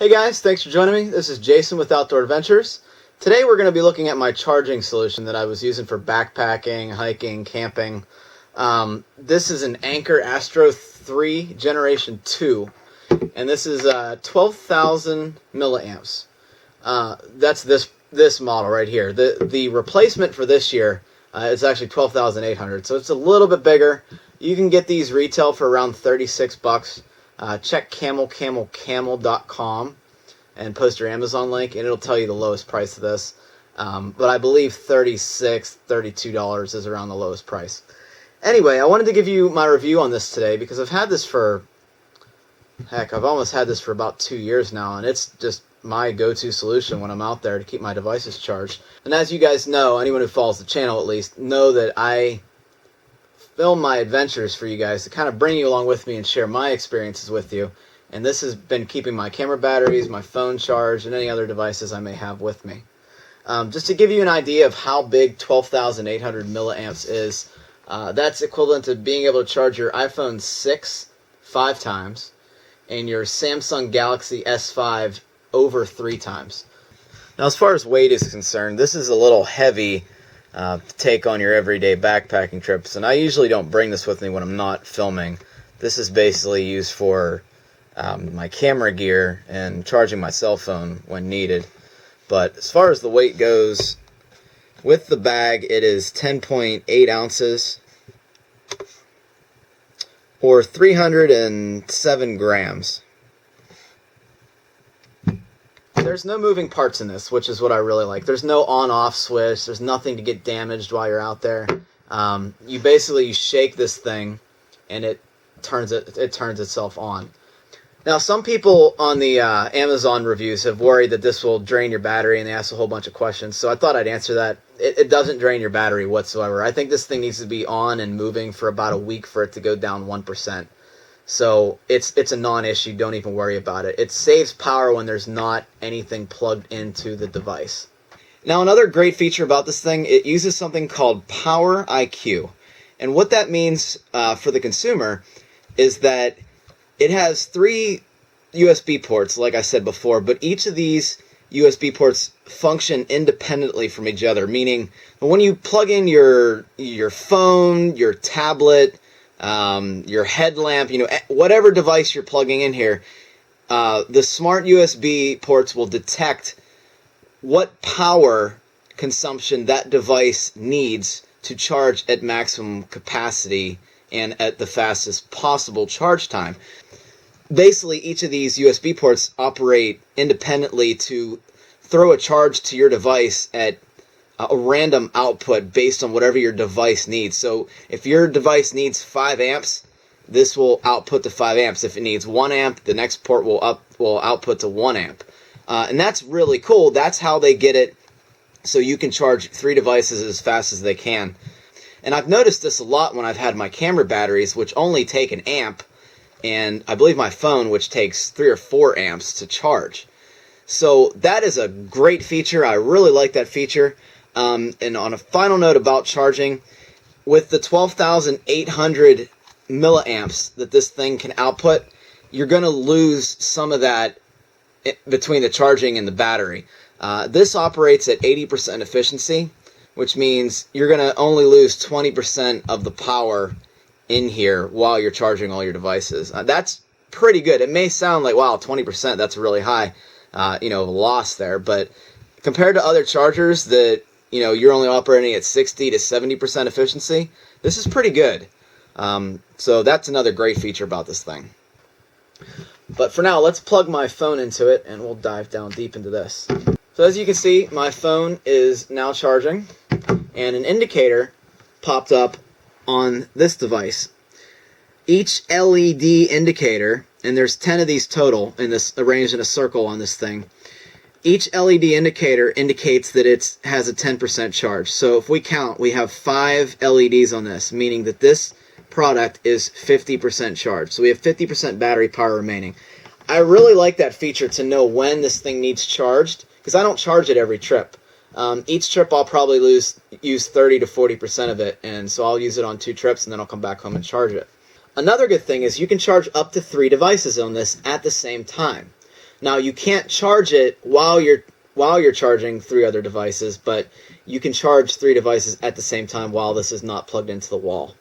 Hey guys, thanks for joining me. This is Jason with Outdoor Adventures. Today we're going to be looking at my charging solution that I was using for backpacking, hiking, camping. This is an Anker Astro 3 Generation 2, and this is 12,000 milliamps. That's this model right here. The replacement for this year is actually 12,800, so it's a little bit bigger. You can get these retail for around 36 bucks. Check camel.com and post your Amazon link, and it'll tell you the lowest price of this. But I believe $36, $32 is around the lowest price. Anyway, I wanted to give you my review on this today because I've had this for, I've almost had this for about 2 years now, and it's just my go-to solution when I'm out there to keep my devices charged. And as you guys know, anyone who follows the channel at least, know that I film my adventures for you guys to kind of bring you along with me and share my experiences with you. And this has been keeping my camera batteries, my phone charged, and any other devices I may have with me. Just to give you an idea of how big 12,800 milliamps is, that's equivalent to being able to charge your iPhone 6 5 times and your Samsung Galaxy S5 over 3 times. Now, as far as weight is concerned, this is a little heavy to take on your everyday backpacking trips, and I usually don't bring this with me when I'm not filming. This is basically used for my camera gear and charging my cell phone when needed. But as far as the weight goes, with the bag it is 10.8 ounces or 307 grams. There's no moving parts in this, which is what I really like. There's no on-off switch. There's nothing to get damaged while you're out there. You shake this thing, and it turns itself on. Now, some people on the Amazon reviews have worried that this will drain your battery, and they ask a whole bunch of questions. So I thought I'd answer that. It doesn't drain your battery whatsoever. I think this thing needs to be on and moving for about a week for it to go down 1%. So it's a non-issue. Don't even worry about it. It saves power when there's not anything plugged into the device. Now, another great feature about this thing, it uses something called Power IQ. And what that means for the consumer is that it has 3 USB ports, like I said before, but each of these USB ports function independently from each other, meaning when you plug in your phone, your tablet, your headlamp, whatever device you're plugging in here, the smart USB ports will detect what power consumption that device needs to charge at maximum capacity and at the fastest possible charge time. Basically, each of these USB ports operate independently to throw a charge to your device at a random output based on whatever your device needs. So if your device needs 5 amps, this will output to 5 amps. If it needs 1 amp, the next port will output to 1 amp. And that's really cool. That's how they get it so you can charge 3 devices as fast as they can. And I've noticed this a lot when I've had my camera batteries, which only take an amp, and I believe my phone, which takes 3 or 4 amps to charge. So that is a great feature. I really like that feature. And on a final note about charging, with the 12,800 milliamps that this thing can output, you're going to lose some of that between the charging and the battery. This operates at 80% efficiency, which means you're going to only lose 20% of the power in here while you're charging all your devices. That's pretty good. It may sound like, wow, 20%, that's really high, loss there, but compared to other chargers that you're only operating at 60 to 70% efficiency, this is pretty good. So that's another great feature about this thing. But for now, let's plug my phone into it, and we'll dive down deep into this. So as you can see, my phone is now charging, and an indicator popped up on this device. Each LED indicator, and there's 10 of these total, in this arranged in a circle on this thing. Each LED indicator indicates that it has a 10% charge. So if we count, we have 5 LEDs on this, meaning that this product is 50% charged. So we have 50% battery power remaining. I really like that feature to know when this thing needs charged, because I don't charge it every trip. Each trip I'll probably use 30 to 40% of it, and so I'll use it on 2 trips, and then I'll come back home and charge it. Another good thing is you can charge up to 3 devices on this at the same time. Now you can't charge it while you're charging 3 other devices, but you can charge 3 devices at the same time while this is not plugged into the wall.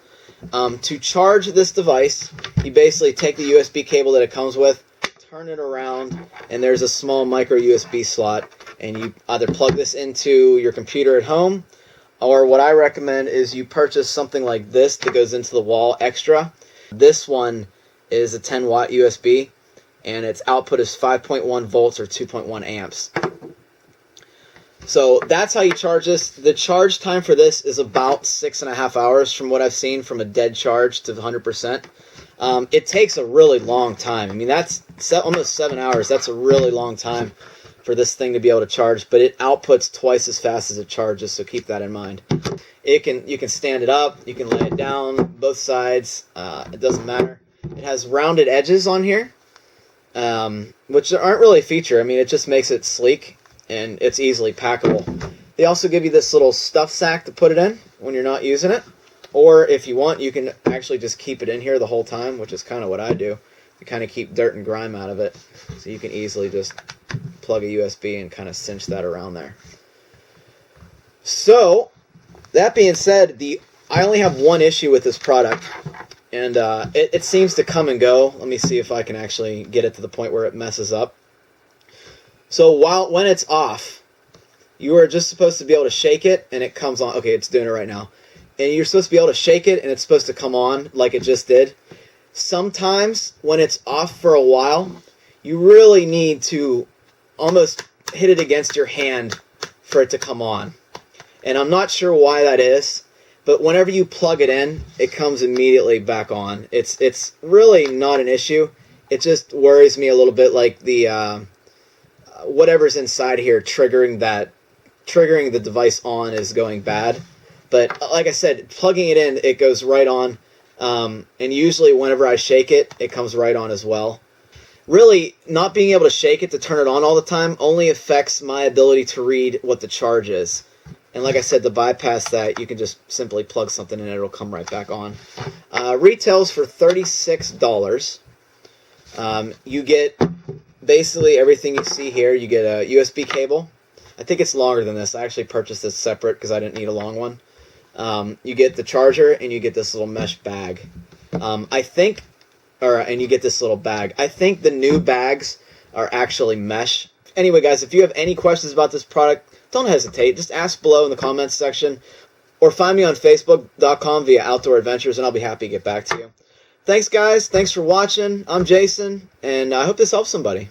To charge this device, you basically take the USB cable that it comes with, turn it around, and there's a small micro USB slot, and you either plug this into your computer at home, or what I recommend is you purchase something like this that goes into the wall extra. This one is a 10 watt USB, and its output is 5.1 volts or 2.1 amps. So that's how you charge this. The charge time for this is about 6.5 hours from what I've seen, from a dead charge to 100%. It takes a really long time. I mean, that's almost 7 hours. That's a really long time for this thing to be able to charge, but it outputs twice as fast as it charges, so keep that in mind. You can stand it up, you can lay it down, both sides, it doesn't matter. It has rounded edges on here, which aren't really a feature. I mean, it just makes it sleek, and it's easily packable. They also give you this little stuff sack to put it in when you're not using it, or if you want, you can actually just keep it in here the whole time, which is kind of what I do, to kind of keep dirt and grime out of it, so you can easily just plug a USB and kind of cinch that around there. So, that being said, I only have one issue with this product, and it seems to come and go. Let me see if I can actually get it to the point where it messes up. So when it's off, you are just supposed to be able to shake it, and it comes on. Okay, it's doing it right now. And you're supposed to be able to shake it, and it's supposed to come on like it just did. Sometimes, when it's off for a while, you really need to almost hit it against your hand for it to come on. And I'm not sure why that is, but whenever you plug it in, it comes immediately back on. It's really not an issue. It just worries me a little bit, like the whatever's inside here triggering the device on is going bad. But like I said, plugging it in, it goes right on. And usually whenever I shake it, it comes right on as well. Really, not being able to shake it to turn it on all the time only affects my ability to read what the charge is. And like I said, to bypass that, you can just simply plug something in and it'll come right back on. Retails for $36. You get basically everything you see here. You get a USB cable. I think it's longer than this. I actually purchased this separate because I didn't need a long one. You get the charger, and you get this little mesh bag. And you get this little bag. I think the new bags are actually mesh. Anyway, guys, if you have any questions about this product, don't hesitate. Just ask below in the comments section, or find me on Facebook.com via Outdoor Adventures, and I'll be happy to get back to you. Thanks, guys. Thanks for watching. I'm Jason, and I hope this helps somebody.